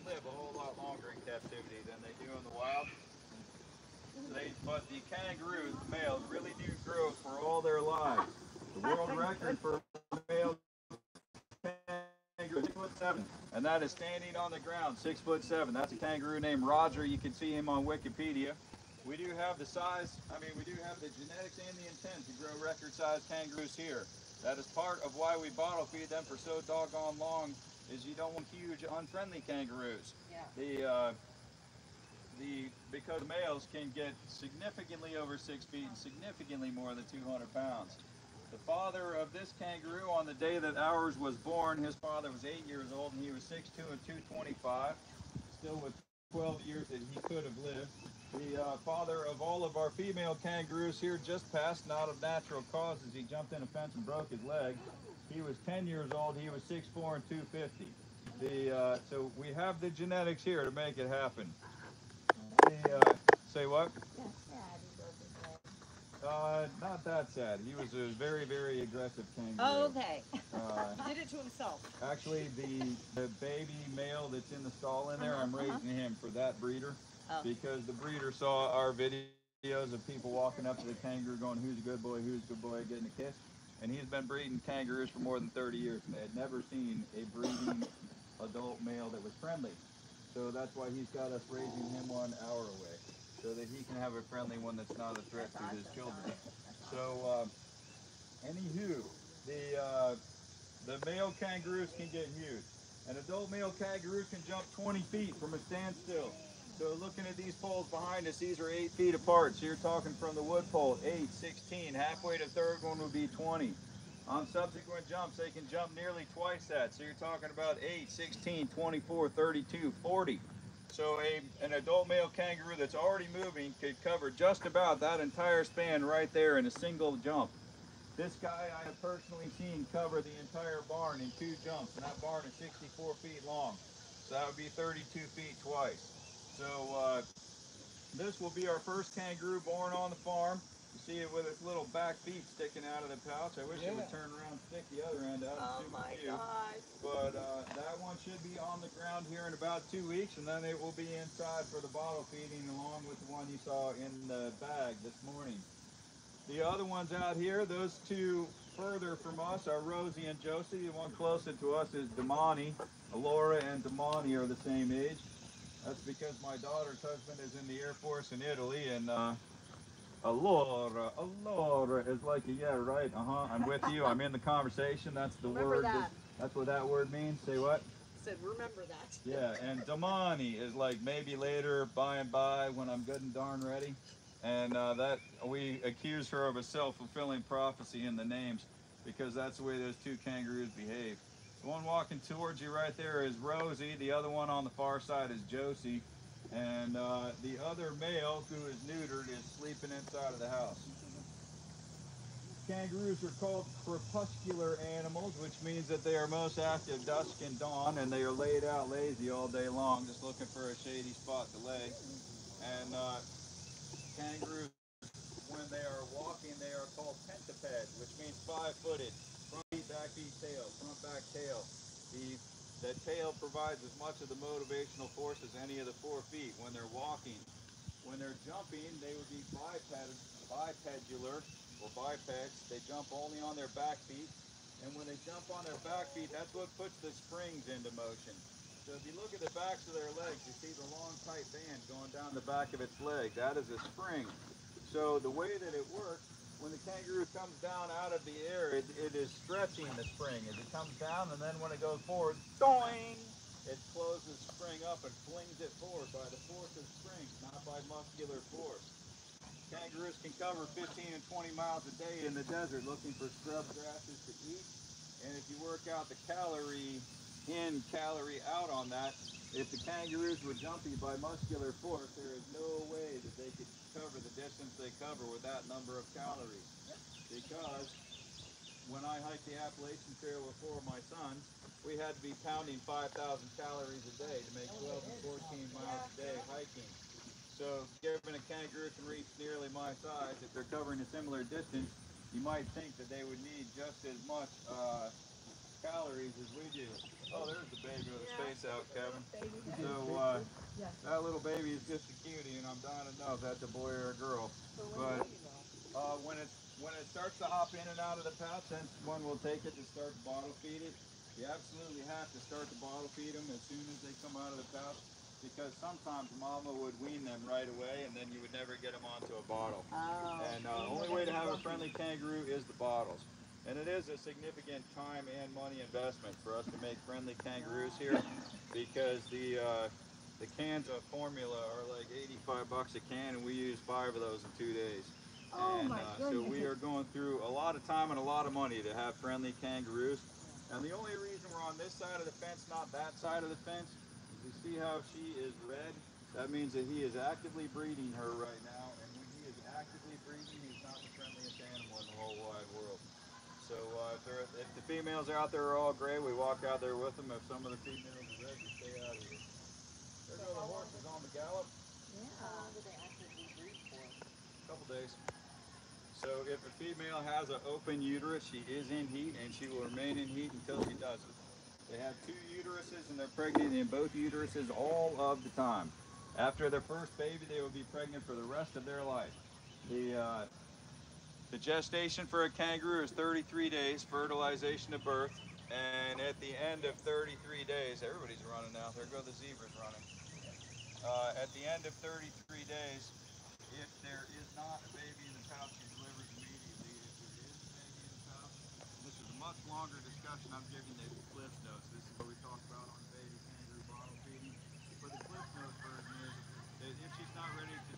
live a whole lot longer in captivity than they do in the wild. But the kangaroos, males, really do grow for all their lives. The world record for male kangaroo is 6'7", and that is standing on the ground, 6'7". That's a kangaroo named Roger. You can see him on Wikipedia. We do have the size, we do have the genetics and the intent to grow record-sized kangaroos here. That is part of why we bottle feed them for so doggone long, is you don't want huge, unfriendly kangaroos. Yeah. Because males can get significantly over 6 feet and significantly more than 200 pounds. The father of this kangaroo, on the day that ours was born, his father was 8 years old and he was 6'2" and 225, still with 12 years that he could have lived. The father of all of our female kangaroos here just passed, not of natural causes. He jumped in a fence and broke his leg. He was 10 years old. He was 6'4" and 250. So we have the genetics here to make it happen. Say what? That's sad, he broke his leg. Not that sad. He was a very, very aggressive kangaroo. Oh, okay. He did it to himself. Actually, the baby male that's in the stall in there, I'm raising him for that breeder, because the breeder saw our videos of people walking up to the kangaroo going, who's a good boy, getting a kiss. And he's been breeding kangaroos for more than 30 years, and they had never seen a breeding adult male that was friendly. So that's why he's got us raising him one hour away, so that he can have a friendly one that's not a threat to his children. So, anywho, the male kangaroos can get huge. An adult male kangaroo can jump 20 feet from a standstill. So looking at these poles behind us, these are 8 feet apart. So you're talking from the wood pole, 8, 16, halfway to third one would be 20. On subsequent jumps, they can jump nearly twice that. So you're talking about 8, 16, 24, 32, 40. So an adult male kangaroo that's already moving could cover just about that entire span right there in a single jump. This guy I have personally seen cover the entire barn in 2 jumps, and that barn is 64 feet long. So that would be 32 feet twice. So this will be our first kangaroo born on the farm. You see it with its little back feet sticking out of the pouch. I wish it would turn around and stick the other end out. Oh my gosh. But that one should be on the ground here in about 2 weeks, and then it will be inside for the bottle feeding along with the one you saw in the bag this morning. The other ones out here, those two further from us are Rosie and Josie. The one closer to us is Damani. Alora and Damani are the same age. That's because my daughter's husband is in the Air Force in Italy, and Allora is like, yeah, right, I'm with you, I'm in the conversation, that's the word. That's what that word means. Say what? Said, remember that. Yeah, and Damani is like maybe later, by and by, when I'm good and darn ready. And that we accuse her of a self-fulfilling prophecy in the names, because that's the way those two kangaroos behave. The one walking towards you right there is Rosie. The other one on the far side is Josie. And the other male, who is neutered, is sleeping inside of the house. Kangaroos are called crepuscular animals, which means that they are most active dusk and dawn, and they are laid out lazy all day long, just looking for a shady spot to lay. And kangaroos, when they are walking, they are called pentapeds, which means 5-footed. Front feet, back feet, tail, front, back, tail. The tail provides as much of the motivational force as any of the 4 feet when they're walking. When they're jumping, they would be bipedular or bipeds. They jump only on their back feet. And when they jump on their back feet, that's what puts the springs into motion. So if you look at the backs of their legs, you see the long, tight band going down the back of its leg. That is a spring. So the way that it works, when the kangaroo comes down out of the air, it is stretching the spring as it comes down, and then when it goes forward, doing, it closes the spring up and flings it forward by the force of springs, not by muscular force. Kangaroos can cover 15 and 20 miles a day in the desert looking for scrub grasses to eat, and if you work out the calorie in, calorie out on that, if the kangaroos were jumping by muscular force, there is no way that they could cover the distance they cover with that number of calories. Because when I hiked the Appalachian Trail with 4 of my sons, we had to be pounding 5,000 calories a day to make 12 and 14 miles a day hiking. So given a kangaroo can reach nearly my size, if they're covering a similar distance, you might think that they would need just as much calories as we do. Oh, there's the baby with his face out, Kevin. Baby. So Yes. that little baby is just a cutie, and I'm dying to know if that's a boy or a girl. So But when do you know? when it starts to hop in and out of the pouch, then one will take it to start to bottle feed it. You absolutely have to start to bottle feed them as soon as they come out of the pouch, because sometimes mama would wean them right away, and then you would never get them onto a bottle. Oh. And the only way to have a friendly kangaroo is the bottles. And it is a significant time and money investment for us to make friendly kangaroos here, because the cans of formula are like 85 bucks a can, and we use 5 of those in 2 days. Oh And my so goodness. we are going through a lot of time and a lot of money to have friendly kangaroos. And the only reason we're on this side of the fence, not that side of the fence, is you see how she is red? That means that he is actively breeding her right now, and when he is actively breeding, he's not the friendliest animal in the whole wide world. So if the females out there are all gray, we walk out there with them. If some of the females are red, we stay out of here. There go the horses on the gallop. How long do they actively breed for? A couple days. So if a female has an open uterus, she is in heat, and she will remain in heat until she doesn't. They have 2 uteruses, and they're pregnant in both uteruses all of the time. After their first baby, they will be pregnant for the rest of their life. The gestation for a kangaroo is 33 days, fertilization to birth, and at the end of 33 days, everybody's running now. There go the zebras running. At the end of 33 days, if there is not a baby in the pouch, she delivers immediately. If there is a baby in the pouch, this is a much longer discussion. I'm giving the Cliff Notes. This is what we talk about on baby kangaroo bottle feeding. But the Cliff Notes version is that if she's not ready to